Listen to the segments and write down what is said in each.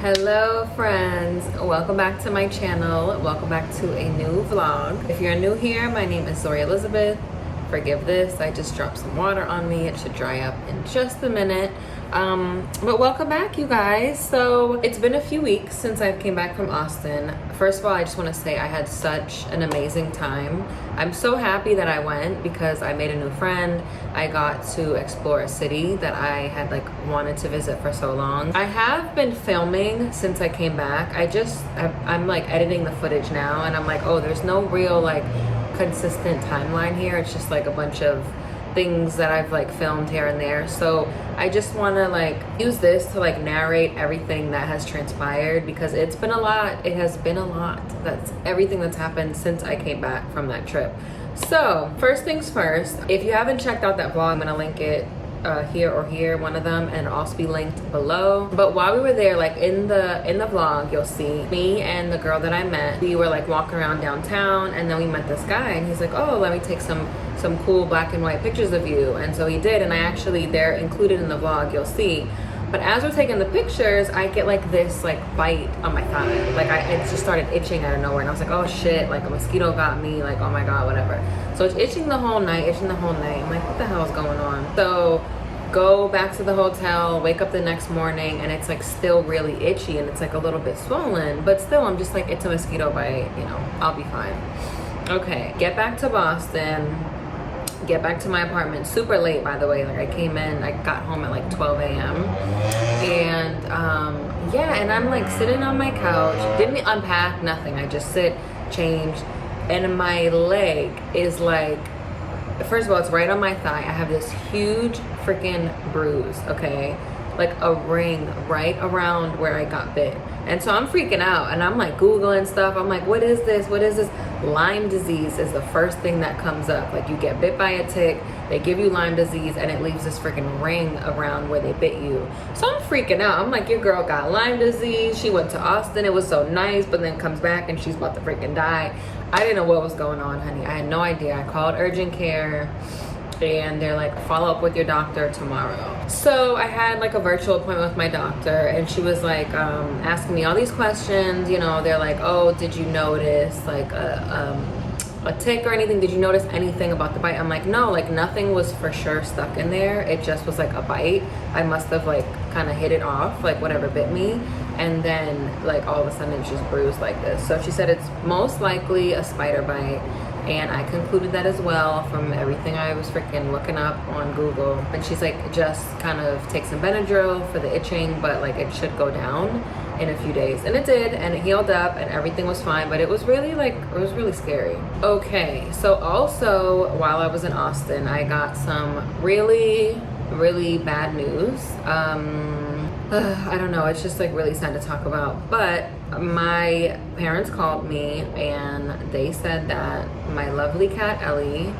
Hello friends, welcome back to my channel. Welcome back to a new vlog. If you're new here, my name is SheIsZuriElizabeth. Forgive this, I just dropped some water on me. It should dry up in just a minute. But welcome back, you guys. So it's been a few weeks since I came back from Austin. First of all, I just want to say I had such an amazing time. I'm so happy that I went because I made a new friend. I got to explore a city that I had wanted to visit for so long. I have been filming since I came back. I'm editing the footage now, and I'm like, oh, there's no real consistent timeline here. It's just a bunch of things that I've filmed here and there. So I just want to use this to narrate everything that has transpired, because it's been a lot. It has been a lot. That's everything that's happened since I came back from that trip. So first things first, if you haven't checked out that vlog, I'm gonna link it here or here, one of them, and it'll also be linked below. But while we were there, in the vlog, you'll see me and the girl that I met. We were walking around downtown, and then we met this guy, and he's like, oh, let me take some cool black and white pictures of you. And so he did, and they're included in the vlog, you'll see. But as we're taking the pictures, I get this bite on my thigh. It just started itching out of nowhere, and I was like, oh shit, a mosquito got me, oh my god, whatever. So it's itching the whole night. I'm like, what the hell is going on? So go back to the hotel, wake up the next morning, and it's still really itchy, and it's a little bit swollen, but still I'm just it's a mosquito bite, I'll be fine. Okay, get back to Boston. Get back to my apartment super late, by the way. I came in, I got home at 12 a.m. and yeah, and I'm sitting on my couch, didn't unpack, nothing. I just sit, changed, and my leg is first of all, it's right on my thigh. I have this huge freaking bruise, okay, a ring right around where I got bit. And so I'm freaking out, and I'm Googling stuff. I'm like, what is this? Lyme disease is the first thing that comes up. You get bit by a tick, they give you Lyme disease, and it leaves this freaking ring around where they bit you. So I'm freaking out. I'm like, your girl got Lyme disease. She went to Austin. It was so nice, but then comes back and she's about to freaking die. I didn't know what was going on, honey. I had no idea. I called urgent care, and they're like, follow up with your doctor tomorrow. So I had a virtual appointment with my doctor, and she was asking me all these questions. They're like, oh, did you notice a tick or anything? Did you notice anything about the bite? I'm like, no, nothing was for sure stuck in there. It just was a bite. I must have kind of hit it off, whatever bit me, and then all of a sudden it's just bruised like this. So she said it's most likely a spider bite. And I concluded that as well from everything I was freaking looking up on Google. And she's like, just kind of take some Benadryl for the itching, but it should go down in a few days. And it did, and it healed up, and everything was fine. But it was really it was really scary. Okay, so also while I was in Austin, I got some really, really bad news. I don't know, it's just really sad to talk about, but my parents called me and they said that my lovely cat Ellie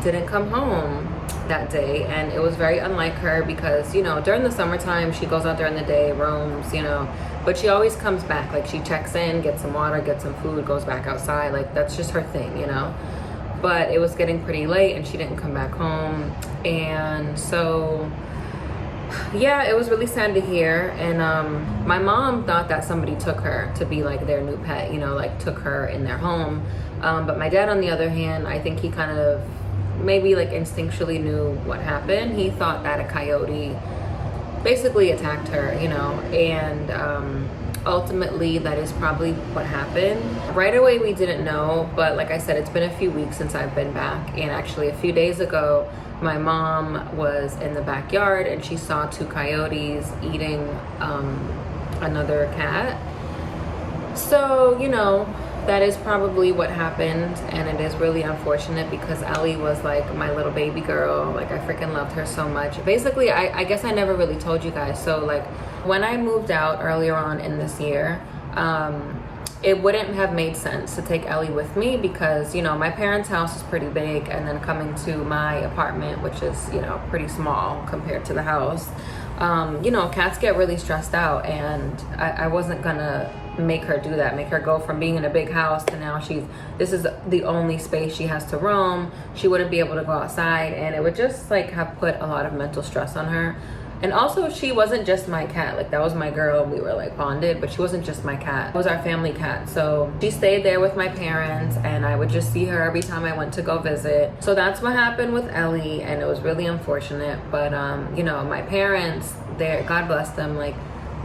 didn't come home that day, and it was very unlike her because during the summertime she goes out during the day, roams, but she always comes back. She checks in, gets some water, gets some food, goes back outside. That's just her thing, but it was getting pretty late and she didn't come back home. And so yeah, it was really sad to hear. And my mom thought that somebody took her to be their new pet, took her in their home. But my dad, on the other hand, I think he kind of maybe instinctually knew what happened. He thought that a coyote basically attacked her, and ultimately that is probably what happened. Right away we didn't know, but like I said, it's been a few weeks since I've been back, and actually a few days ago my mom was in the backyard and she saw two coyotes eating another cat. So that is probably what happened, and it is really unfortunate because Ellie was my little baby girl. I freaking loved her so much. Basically, I guess I never really told you guys. So when I moved out earlier on in this year, it wouldn't have made sense to take Ellie with me because my parents' house is pretty big, and then coming to my apartment, which is pretty small compared to the house, cats get really stressed out, and I wasn't gonna make her do that, make her go from being in a big house to now this is the only space she has to roam. She wouldn't be able to go outside, and it would just have put a lot of mental stress on her. And also, she wasn't just my cat. Like, that was my girl. We were like bonded, but she wasn't just my cat. It was our family cat. So she stayed there with my parents, and I would just see her every time I went to go visit. So that's what happened with Ellie, and it was really unfortunate. But you know, my parents, God bless them, like,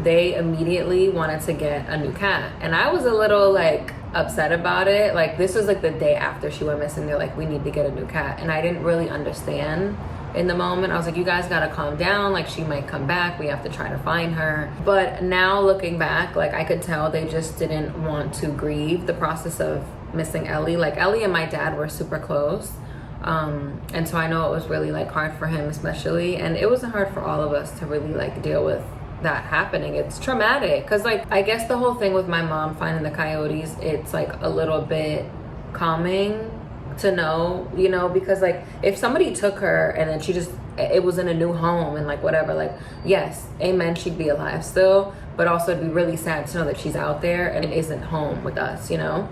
they immediately wanted to get a new cat. And I was a little like upset about it. Like, this was like the day after she went missing. They're like, we need to get a new cat. And I didn't really understand in the moment. I was like, you guys gotta calm down. Like, she might come back. We have to try to find her. But now looking back, like, I could tell they just didn't want to grieve the process of missing Ellie. Like, Ellie and my dad were super close. And so I know it was really like hard for him especially. And it was hard for all of us to really like deal with that happening. It's traumatic because, like, I guess the whole thing with my mom finding the coyotes, it's like a little bit calming to know, you know, because like if somebody took her and then it was in a new home and like whatever, like, yes, amen, she'd be alive still, but also it'd be really sad to know that she's out there and isn't home with us, you know.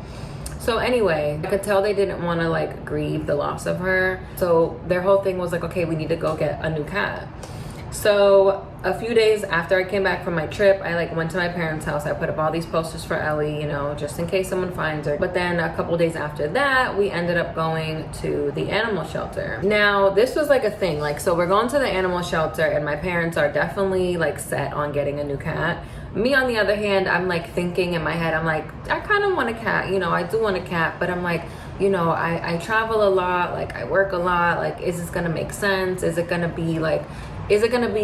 So anyway, I could tell they didn't want to like grieve the loss of her. So their whole thing was like, okay, we need to go get a new cat. So a few days after I came back from my trip, I like went to my parents' house. I put up all these posters for Ellie, you know, just in case someone finds her. But then a couple days after that, we ended up going to the animal shelter. Now, this was like a thing. Like, so we're going to the animal shelter and my parents are definitely like set on getting a new cat. Me, on the other hand, I'm like thinking in my head, I'm like, I kind of want a cat, you know, I do want a cat, but I'm like, you know, I travel a lot, like I work a lot, like, is this gonna make sense? Is it gonna be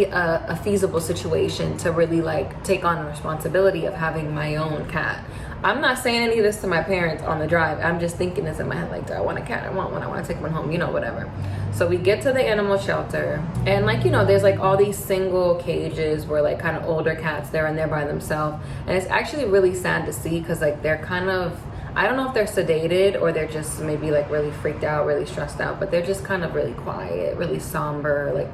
a feasible situation to really like take on the responsibility of having my own cat? I'm not saying any of this to my parents on the drive. I'm just thinking this in my head, like, do I want a cat? I want one. I want to take one home, you know, whatever. So we get to the animal shelter and like, you know, there's like all these single cages where like kind of older cats, they're in there by themselves. And it's actually really sad to see because like they're kind of, I don't know if they're sedated or they're just maybe like really freaked out, really stressed out, but they're just kind of really quiet, really somber. Like,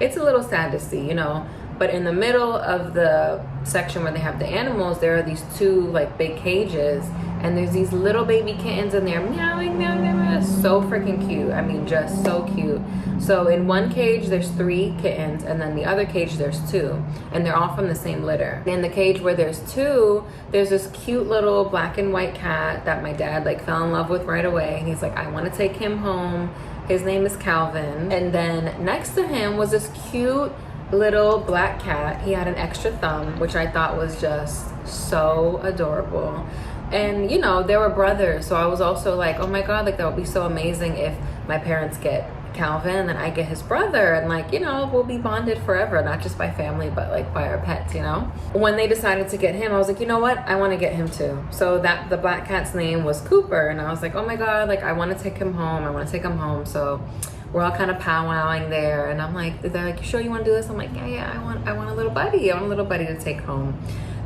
it's a little sad to see, you know. But in the middle of the section where they have the animals, there are these two like big cages and there's these little baby kittens in there meowing, meow, meow, meow. So freaking cute. I mean, just so cute. So in one cage there's 3 kittens and then the other cage there's 2 and they're all from the same litter. In the cage where there's 2, there's this cute little black and white cat that my dad like fell in love with right away. He's like, I want to take him home. His name is Calvin. And then next to him was this cute little black cat. He had an extra thumb, which I thought was just so adorable. And you know, they were brothers, so I was also like, oh my god, like that would be so amazing if my parents get Calvin and then I get his brother and like, you know, we'll be bonded forever, not just by family but like by our pets, you know. When they decided to get him, I was like, you know what, I want to get him too. So that the black cat's name was Cooper and I was like, oh my god, like I want to take him home. So we're all kind of powwowing there and I'm like, they're like, you sure you want to do this? I'm like, yeah, I want a little buddy. I want a little buddy to take home.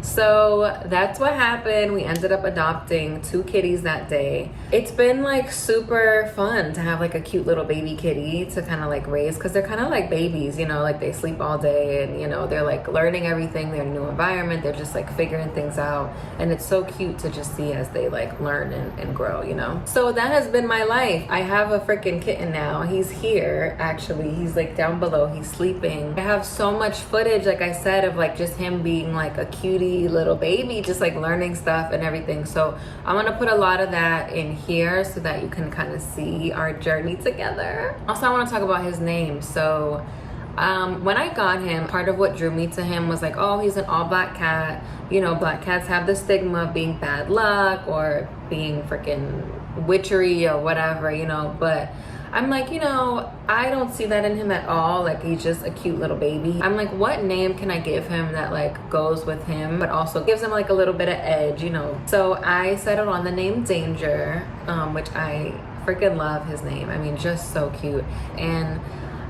So that's what happened. We ended up adopting 2 kitties that day. It's been like super fun to have like a cute little baby kitty to kind of like raise because they're kind of like babies, you know, like they sleep all day and you know, they're like learning everything. They're in a new environment. They're just like figuring things out. And it's so cute to just see as they like learn and grow, you know. So that has been my life. I have a freaking kitten now. He's here actually. He's like down below. He's sleeping. I have so much footage, like I said, of like just him being like a cutie little baby, just like learning stuff and everything. So I'm gonna put a lot of that in here so that you can kind of see our journey together. Also, I want to talk about his name. So when I got him, part of what drew me to him was like, oh, he's an all black cat. You know, black cats have the stigma of being bad luck or being freaking witchery or whatever, you know, but I'm like, you know, I don't see that in him at all. Like, he's just a cute little baby. I'm like, what name can I give him that like goes with him, but also gives him like a little bit of edge, you know? So I settled on the name Danger, which I freaking love his name. I mean, just so cute. And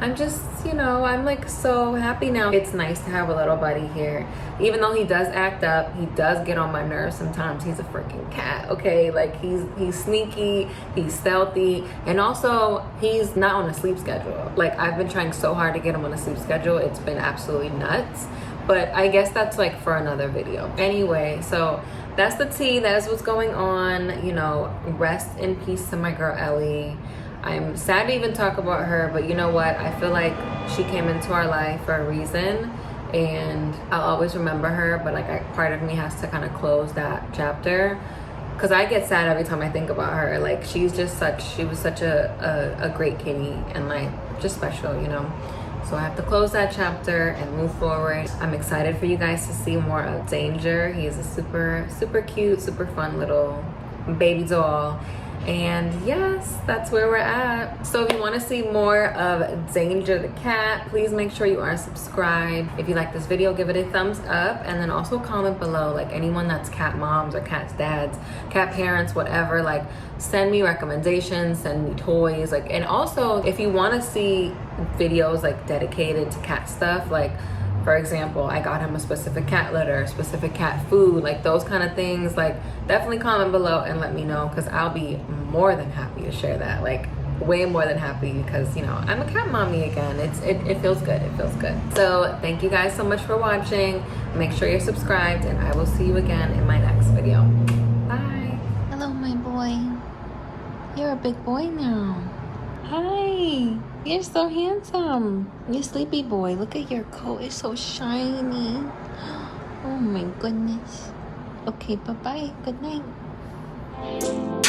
I'm just, you know, I'm like so happy now. It's nice to have a little buddy here. Even though he does act up, he does get on my nerves sometimes. He's a freaking cat, okay? Like he's sneaky, he's stealthy, and also he's not on a sleep schedule. Like I've been trying so hard to get him on a sleep schedule. It's been absolutely nuts. But I guess that's like for another video. Anyway, so that's the tea. That is what's going on. You know, rest in peace to my girl Ellie. I'm sad to even talk about her, but you know what? I feel like she came into our life for a reason, and I'll always remember her, but like part of me has to kind of close that chapter, because I get sad every time I think about her. Like she was such a great kitty, and like just special, you know. So I have to close that chapter and move forward. I'm excited for you guys to see more of Danger. He is a super cute, super fun little baby doll. And yes, that's where we're at. So if you want to see more of Danger the cat, please make sure you are subscribed. If you like this video, give it a thumbs up, and then also comment below, like anyone that's cat moms or cat dads, cat parents, whatever, like send me recommendations, send me toys, like, and also if you want to see videos like dedicated to cat stuff, like for example, I got him a specific cat litter, specific cat food, like those kind of things, like definitely comment below and let me know, because I'll be more than happy to share that, like way more than happy, because you know, I'm a cat mommy again. It feels good, it feels good. So thank you guys so much for watching. Make sure you're subscribed, and I will see you again in my next video. Bye. Hello, my boy. You're a big boy now. Hi. You're so handsome. You sleepy boy. Look at your coat. It's so shiny. Oh my goodness. Okay, bye-bye. Good night.